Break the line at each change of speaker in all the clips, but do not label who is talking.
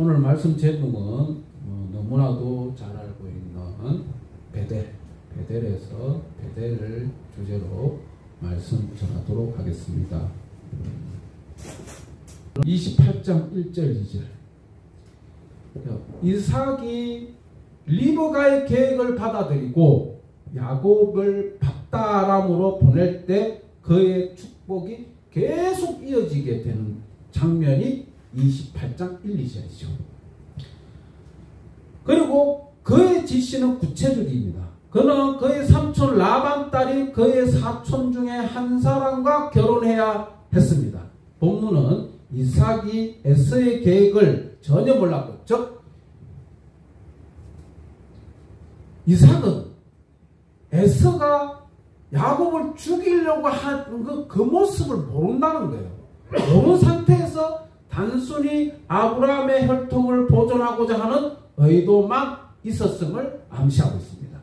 오늘 말씀 제목은 너무나도 잘 알고 있는 베델에서 베델을 주제로 말씀 전하도록 하겠습니다. 28장 1절 2절. 이삭이 리브가의 계획을 받아들이고 야곱을 밧다람으로 보낼 때 그의 축복이 계속 이어지게 되는 장면이 28장 1, 2절이죠. 그리고 그의 지시는 구체적입니다. 그는 그의 삼촌 라반 딸이 그의 사촌 중에 한 사람과 결혼해야 했습니다. 본문은 이삭이 에서의 계획을 전혀 몰랐고, 즉 이삭은 에서가 야곱을 죽이려고 하는 그 모습을 모른다는 거예요. 모르는 상태에서 단순히 아브라함의 혈통을 보존하고자 하는 의도만 있었음을 암시하고 있습니다.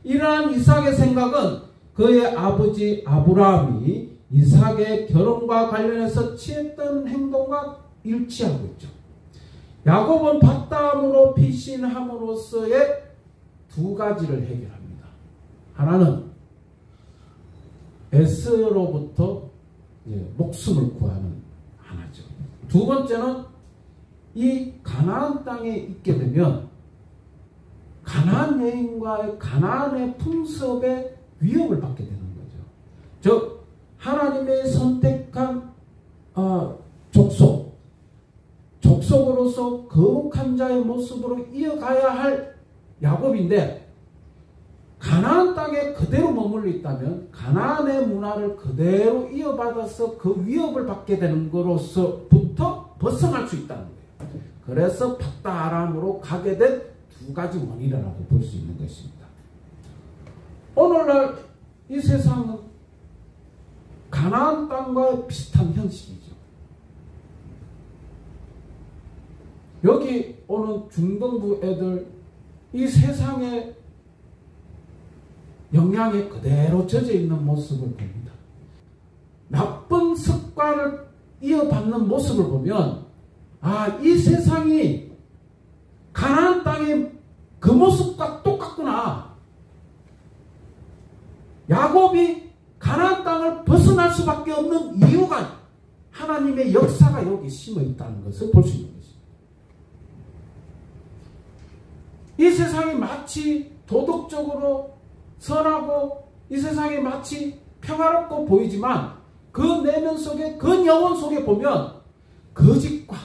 이러한 이삭의 생각은 그의 아버지 아브라함이 이삭의 결혼과 관련해서 취했던 행동과 일치하고 있죠. 야곱은 밧다람으로 피신함으로써의 두 가지를 해결합니다. 하나는 에서로부터 목숨을 구하는 하나죠. 두 번째는 이 가나안 땅에 있게 되면 가나안 여인과의 가나안의 풍습에 위협을 받게 되는 거죠. 즉 하나님의 선택한 족속으로서 거룩한 자의 모습으로 이어가야 할 야곱인데, 가나안 땅에 그대로 머물러 있다면 가나안의 문화를 그대로 이어받아서 그 위협을 받게 되는 것으로서부터 벗어날 수 있다는 거예요. 그래서 밧다람으로 가게 된 두 가지 원인이라고 볼 수 있는 것입니다. 오늘날 이 세상은 가나안 땅과 비슷한 현실이죠. 여기 오는 중등부 애들 이 세상의 영향에 그대로 젖어 있는 모습을 봅니다. 나쁜 습관을 이어받는 모습을 보면 이 세상이 가나안 땅의 그 모습과 똑같구나. 야곱이 가나안 땅을 벗어날 수밖에 없는 이유가 하나님의 역사가 여기 심어 있다는 것을 볼 수 있는 것입니다. 이 세상이 마치 도덕적으로 선하고 이 세상이 마치 평화롭고 보이지만 그 내면 속에, 그 영혼 속에 보면 거짓과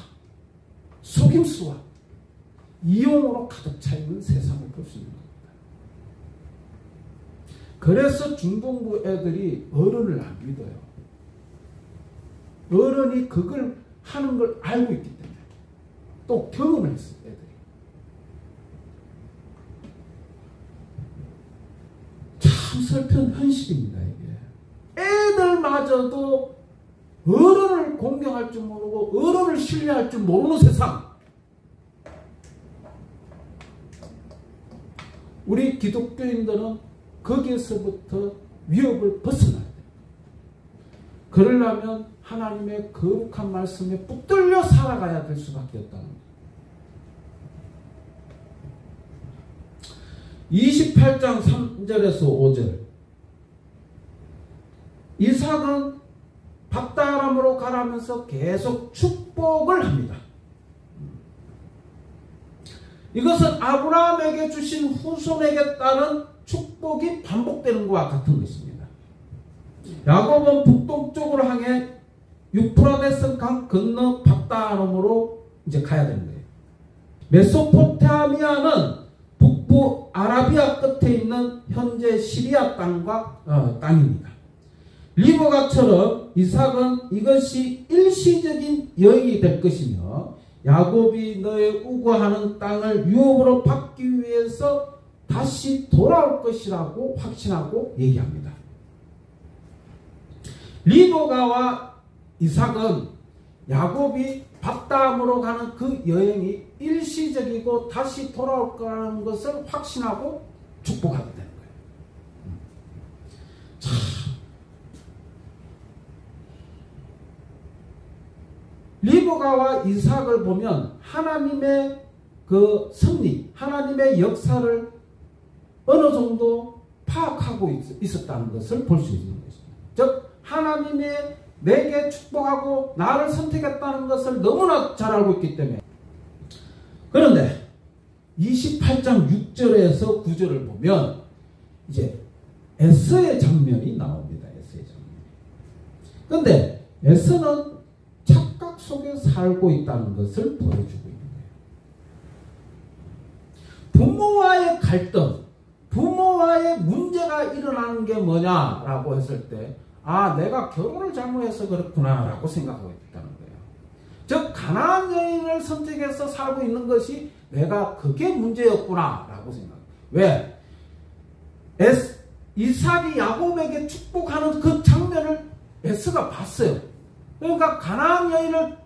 속임수와 이용으로 가득 차 있는 세상을 볼 수 있는 겁니다. 그래서 중동부 애들이 어른을 안 믿어요. 어른이 그걸 하는 걸 알고 있기 때문에, 또 경험을 했어요, 애들이. 참 슬픈 현실입니다, 이게. 애들마저도 어른을 공경할 줄 모르고 어른을 신뢰할 줄 모르는 세상. 우리 기독교인들은 거기에서부터 위협을 벗어나야 돼요. 그러려면 하나님의 거룩한 말씀에 붙들려 살아가야 될 수밖에 없다는 거예요. 28장 3절에서 5절. 이삭은 밧다람으로 가라면서 계속 축복을 합니다. 이것은 아브라함에게 주신 후손에게 따른 축복이 반복되는 것과 같은 것입니다. 야곱은 북동쪽으로 향해 유프라데스 강 건너 밧다람으로 이제 가야 되는 거예요. 메소포타미아는 북부 아라비아 끝에 있는 현재 시리아 땅입니다. 리브가처럼 이삭은 이것이 일시적인 여행이 될 것이며 야곱이 너의 우거하는 땅을 유업으로 받기 위해서 다시 돌아올 것이라고 확신하고 얘기합니다. 리브가와 이삭은 야곱이 밧다람으로 가는 그 여행이 일시적이고 다시 돌아올 거라는 것을 확신하고 축복하게 되는 거예요. 자, 리브가 리브가와 이삭을 보면 하나님의 그 섭리, 하나님의 역사를 어느 정도 파악하고 있었다는 것을 볼 수 있는 것입니다. 즉 하나님이 내게 축복하고 나를 선택했다는 것을 너무나 잘 알고 있기 때문에. 그런데 28장 6절에서 9절을 보면 이제 에서의 장면이 나옵니다. 에서의 장면이. 그런데 에서는 착각 속에 살고 있다는 것을 보여주고 있는 거예요. 부모와의 갈등, 부모와의 문제가 일어나는 게 뭐냐라고 했을 때, 아, 내가 결혼을 잘못해서 그렇구나라고 생각하고 있다는 거예요. 즉 가나안 여인을 선택해서 살고 있는 것이 내가 그게 문제였구나라고 생각해요. 왜? 이삭이 야곱에게 축복하는 그 장면을 에스가 봤어요. 그러니까 가나안 여인을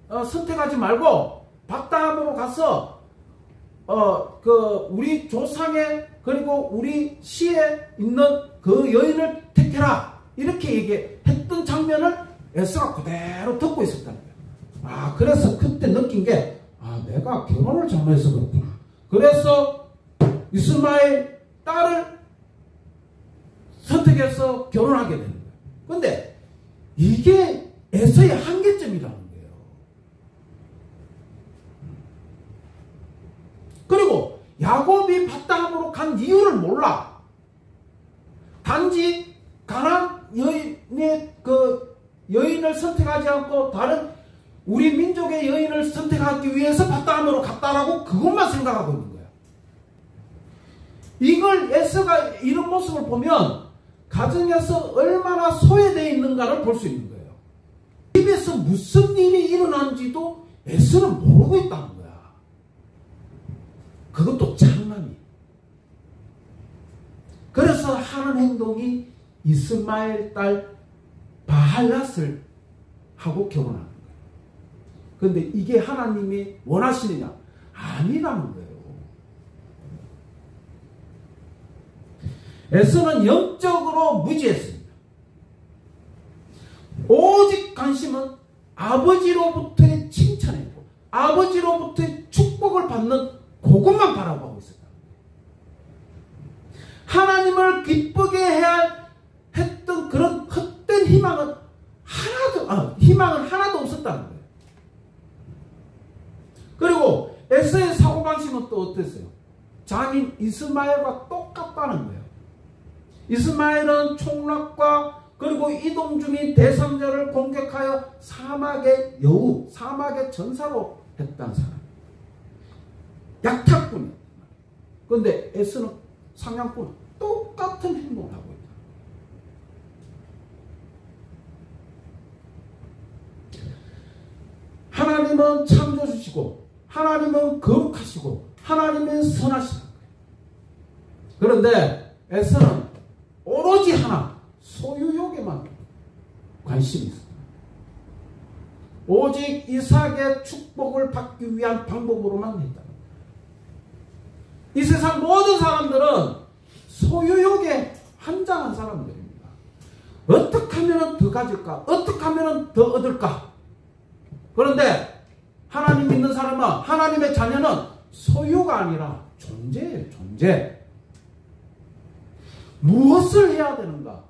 선택하지 말고 밧담으로 가서 우리 조상의 그리고 우리 시에 있는 그 여인을 택해라 이렇게 얘기했던 장면을 에스가 그대로 듣고 있었다는 거예요. 아, 그래서 그때 느낀 게, 아, 내가 결혼을 잘못해서 그렇구나. 그래서 이스마엘 딸을 선택해서 결혼하게 되는 거예요. 근데 이게 에서의 한계점이라는 거예요. 그리고 야곱이 밧담으로 간 이유를 몰라. 단지 가나안 여인의 그 여인을 선택하지 않고 다른 우리 민족의 여인을 선택하기 위해서 밧담으로 갔다라고 그것만 생각하고 있는 거예요. 이걸 에서가 이런 모습을 보면 가정에서 얼마나 소외되어 있는가를 볼 수 있는 거예요. 집에서 무슨 일이 일어나는지도 에서는 모르고 있다는 거야. 그것도 장남이. 그래서 하는 행동이 이스마엘 딸 바할랏을 하고 결혼하는 거예요. 그런데 이게 하나님이 원하시느냐? 아니라는 거예요. 에서는 영적으로 무지했습니다. 오직 관심은 아버지로부터의 칭찬이고 아버지로부터의 축복을 받는 그것만 바라보고 있었다. 하나님을 기쁘게 해야 했던 그런 헛된 희망은 하나도 없었다는 거예요. 그리고 에서의 사고방식은 또 어땠어요? 장인 이스마엘과 똑같다는 거예요. 이스마엘은 총락과 그리고 이동 중인 대상자를 공격하여 사막의 여우, 사막의 전사로 했다는 사람. 약탈꾼이에요. 그런데 에서는 상냥꾼, 똑같은 행동을 하고 있다. 하나님은 창조주시고 하나님은 거룩하시고 하나님은 선하시다. 그런데 에서는 오로지 하나, 소유욕에만 관심이 있습니다. 오직 이삭의 축복을 받기 위한 방법으로만 했다. 이 세상 모든 사람들은 소유욕에 한장한 사람들입니다. 어떻게 하면 더 가질까? 어떻게 하면 더 얻을까? 그런데 하나님 믿는 사람은, 하나님의 자녀는 소유가 아니라 존재예요. 존재. 무엇을 해야 되는가?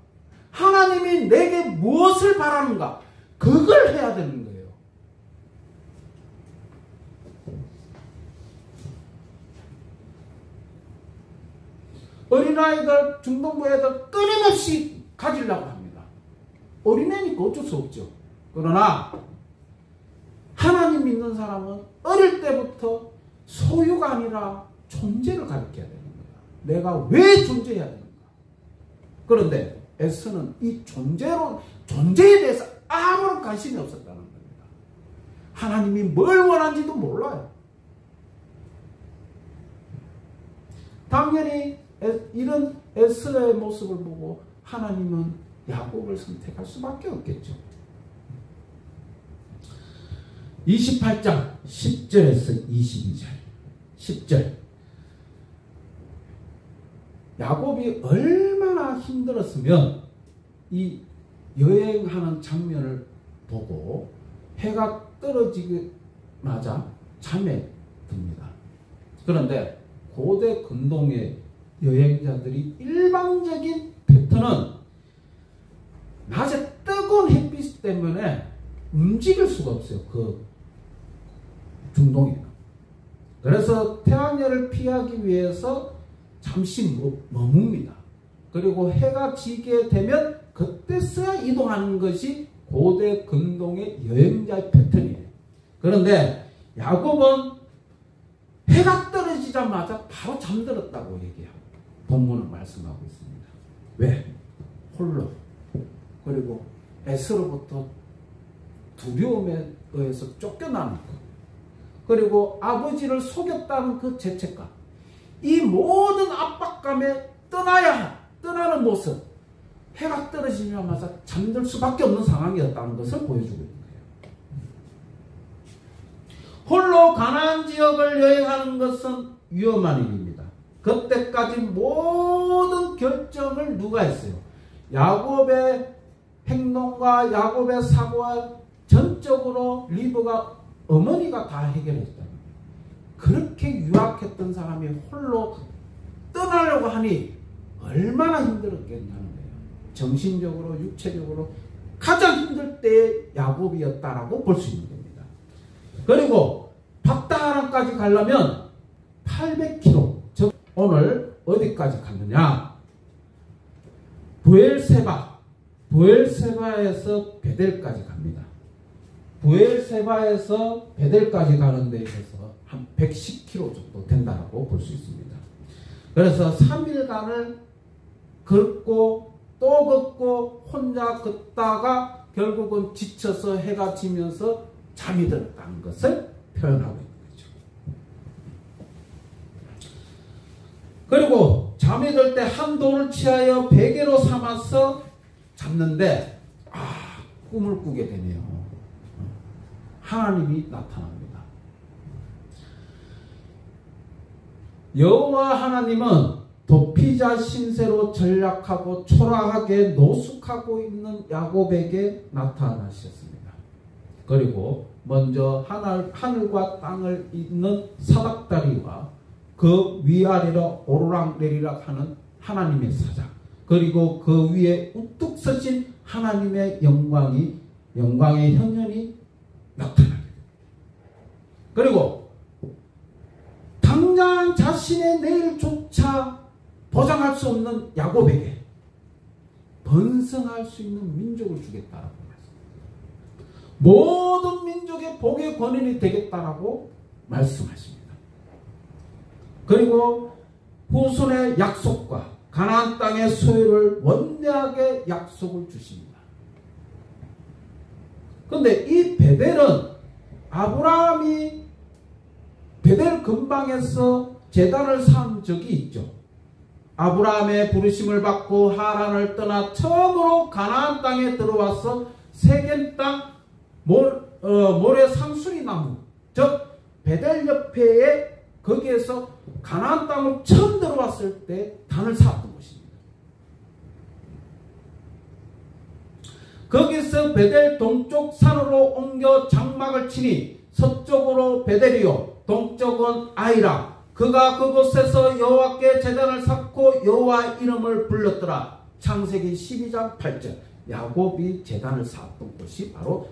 하나님이 내게 무엇을 바라는가? 그걸 해야 되는 거예요. 어린아이들, 중동부 애들 끊임없이 가지려고 합니다. 어린애니까 어쩔 수 없죠. 그러나 하나님 믿는 사람은 어릴 때부터 소유가 아니라 존재를 가르쳐야 되는 거야. 내가 왜 존재해야 되는가? 그런데 에스는 이 존재에 대해서 아무런 관심이 없었다는 겁니다. 하나님이 뭘 원하는지도 몰라요. 당연히 이런 에스의 모습을 보고 하나님은 야곱을 선택할 수밖에 없겠죠. 28장 10절에서 22절 10절 야곱이 얼마나 힘들었으면 이 여행하는 장면을 보고 해가 떨어지기 듣자마자 잠에 듭니다. 그런데 고대 근동의 여행자들이 일반적인 패턴은 낮에 뜨거운 햇빛 때문에 움직일 수가 없어요. 그 중동에. 그래서 태양열을 피하기 위해서 잠시 머뭅니다. 그리고 해가 지게 되면 그때서야 이동하는 것이 고대 근동의 여행자의 패턴이에요. 그런데 야곱은 해가 떨어지자마자 바로 잠들었다고 얘기하고 본문은 말씀하고 있습니다. 왜? 홀로. 그리고 에스로부터 두려움에 의해서 쫓겨나는 것. 그리고 아버지를 속였다는 그 죄책감. 이 모든 압박감에 떠나는 모습. 해가 떨어지자마자 잠들 수밖에 없는 상황이었다는 것을 보여주고 있는 거예요. 홀로 가나안 지역을 여행하는 것은 위험한 일입니다. 그때까지 모든 결정을 누가 했어요? 야곱의 행동과 야곱의 사고와 전적으로 리브가 어머니가 다 해결했다. 그렇게 유학했던 사람이 홀로 떠나려고 하니 얼마나 힘들었겠냐는 거예요. 정신적으로 육체적으로 가장 힘들 때의 야곱이었다라고 볼 수 있는 겁니다. 그리고 밧다아람까지 가려면 800km, 즉 오늘 어디까지 갔느냐? 부엘세바에서 베델까지 갑니다. 부엘세바에서 베델까지 가는 데 있어서 한 110km 정도 된다고 볼 수 있습니다. 그래서 3일간을 걷고 또 걷고 혼자 걷다가 결국은 지쳐서 해가 지면서 잠이 들었다는 것을 표현하고 있는 거죠. 그리고 잠이 들 때 한 돌을 취하여 베개로 삼아서 잤는데 꿈을 꾸게 되네요. 하나님이 나타납니다. 여호와 하나님은 도피자 신세로 전략하고 초라하게 노숙하고 있는 야곱에게 나타나셨습니다. 그리고 먼저 하늘과 땅을 잇는 사닥다리와 그 위아래로 오르락내리락 하는 하나님의 사자, 그리고 그 위에 우뚝 서신 하나님의 영광의 현현이 나타나게. 그리고 당장 자신의 내일조차 보장할 수 없는 야곱에게 번성할 수 있는 민족을 주겠다라고 말씀합니다. 모든 민족의 복의 권인이 되겠다라고 말씀하십니다. 그리고 후손의 약속과 가나안 땅의 소유를 원대하게 약속을 주십니다. 그런데 이 베델은 아브라함이 베델 근방에서 제단을 쌓은 적이 있죠. 아브라함의 부르심을 받고 하란을 떠나 처음으로 가나안 땅에 들어와서 세겜 땅 모래 상수리 나무, 즉 베델 옆에 거기에서 가나안 땅으로 처음 들어왔을 때 단을 쌓았던 것입니다. 거기서 베델 동쪽 산으로 옮겨 장막을 치니 서쪽으로 베델이요 동쪽은 아이라. 그가 그곳에서 여호와께 제단을 쌓고 여호와 이름을 불렀더라. 창세기 12장 8절. 야곱이 제단을 쌓았던 곳이 바로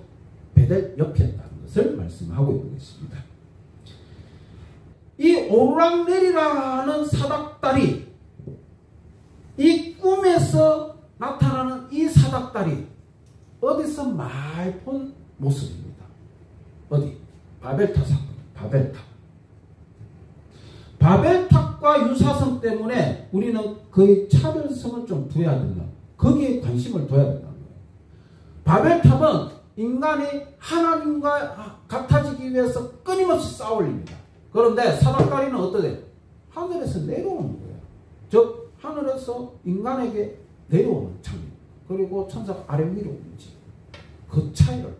베델 옆이었다는 것을 말씀하고 있는 것입니다. 이 오르락내리락하는 사닥다리, 이 꿈에서 나타나는 이 사닥다리, 어디서 많이 본 모습입니다. 어디? 바벨탑 사건, 바벨탑. 바벨탑과 유사성 때문에 우리는 그의 차별성을 좀 둬야 된다. 거기에 관심을 둬야 된다는 거예요. 바벨탑은 인간이 하나님과 같아지기 위해서 끊임없이 싸울립니다. 그런데 사닥다리는 어떠대? 하늘에서 내려오는 거예요. 즉 하늘에서 인간에게 내려오는 장면. 그리고 천사가 아래 위로 오는지 그 차이를